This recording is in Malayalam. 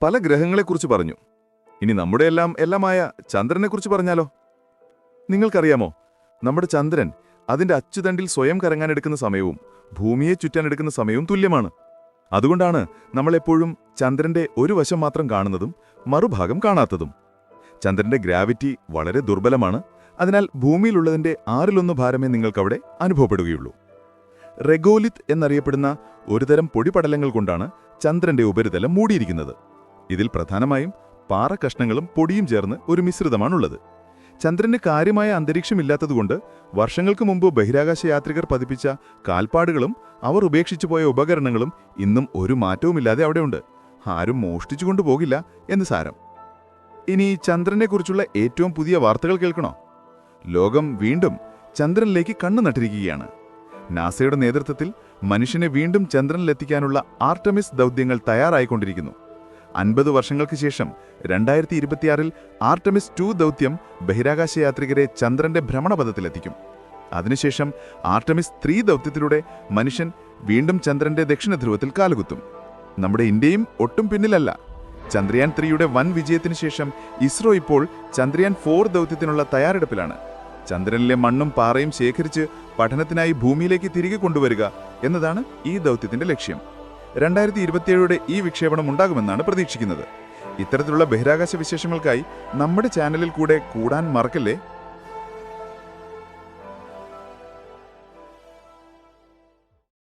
പല ഗ്രഹങ്ങളെക്കുറിച്ച് പറഞ്ഞു. ഇനി നമ്മുടെ എല്ലാമായ ചന്ദ്രനെക്കുറിച്ച് പറഞ്ഞാലോ? നിങ്ങൾക്കറിയാമോ, നമ്മുടെ ചന്ദ്രൻ അതിന്റെ അച്ചുതണ്ടിൽ സ്വയം കറങ്ങാനെടുക്കുന്ന സമയവും ഭൂമിയെ ചുറ്റാനെടുക്കുന്ന സമയവും തുല്യമാണ്. അതുകൊണ്ടാണ് നമ്മളെപ്പോഴും ചന്ദ്രന്റെ ഒരു വശം മാത്രം കാണുന്നതും മറുഭാഗം കാണാത്തതും. ചന്ദ്രന്റെ ഗ്രാവിറ്റി വളരെ ദുർബലമാണ്. അതിനാൽ ഭൂമിയിലുള്ളതിന്റെ 1/6 ഭാരമേ നിങ്ങൾക്കവിടെ അനുഭവപ്പെടുകയുള്ളൂ. റെഗോലിത്ത് എന്നറിയപ്പെടുന്ന ഒരുതരം പൊടിപടലങ്ങൾ കൊണ്ടാണ് ചന്ദ്രന്റെ ഉപരിതലം മൂടിയിരിക്കുന്നത്. ഇതിൽ പ്രധാനമായും പാറക്കഷ്ണങ്ങളും പൊടിയും ചേർന്ന് ഒരു മിശ്രിതമാണുള്ളത്. ചന്ദ്രന് കാര്യമായ അന്തരീക്ഷമില്ലാത്തതുകൊണ്ട് വർഷങ്ങൾക്ക് മുമ്പ് ബഹിരാകാശ യാത്രികർ പതിപ്പിച്ച കാൽപ്പാടുകളും അവർ ഉപേക്ഷിച്ചു പോയ ഉപകരണങ്ങളും ഇന്നും ഒരു മാറ്റവുമില്ലാതെ അവിടെയുണ്ട്. ആരും മോഷ്ടിച്ചു കൊണ്ടുപോകില്ല എന്ന് സാരം. ഇനി ചന്ദ്രനെക്കുറിച്ചുള്ള ഏറ്റവും പുതിയ വാർത്തകൾ കേൾക്കണോ? ലോകം വീണ്ടും ചന്ദ്രനിലേക്ക് കണ്ണു നട്ടിരിക്കുകയാണ്. നാസയുടെ നേതൃത്വത്തിൽ മനുഷ്യനെ വീണ്ടും ചന്ദ്രനിലെത്തിക്കാനുള്ള ആർടെമിസ് ദൗത്യങ്ങൾ തയ്യാറായിക്കൊണ്ടിരിക്കുന്നു. 50 വർഷങ്ങൾക്ക് ശേഷം 2026 ആർടെമിസ് 2 ദൗത്യം ബഹിരാകാശ യാത്രികരെ ചന്ദ്രന്റെ ഭ്രമണപഥത്തിലെത്തിക്കും. അതിനുശേഷം ആർടെമിസ് 3 ദൗത്യത്തിലൂടെ മനുഷ്യൻ വീണ്ടും ചന്ദ്രന്റെ ദക്ഷിണ ധ്രുവത്തിൽ കാലുകുത്തും. നമ്മുടെ ഇന്ത്യയും ഒട്ടും പിന്നിലല്ല. ചന്ദ്രയാൻ 3യുടെ വൻ വിജയത്തിനു ശേഷം ഇസ്രോ ഇപ്പോൾ ചന്ദ്രയാൻ 4 ദൗത്യത്തിനുള്ള തയ്യാറെടുപ്പിലാണ്. ചന്ദ്രനിലെ മണ്ണും പാറയും ശേഖരിച്ച് പഠനത്തിനായി ഭൂമിയിലേക്ക് തിരികെ കൊണ്ടുവരിക എന്നതാണ് ഈ ദൗത്യത്തിന്റെ ലക്ഷ്യം. 2027യുടെ ഈ വിക്ഷേപണം ഉണ്ടാകുമെന്നാണ് പ്രതീക്ഷിക്കുന്നത്. ഇത്തരത്തിലുള്ള ബഹിരാകാശ വിശേഷങ്ങൾക്കായി നമ്മുടെ ചാനലിൽ കൂടെ കൂടാൻ മറക്കല്ലേ.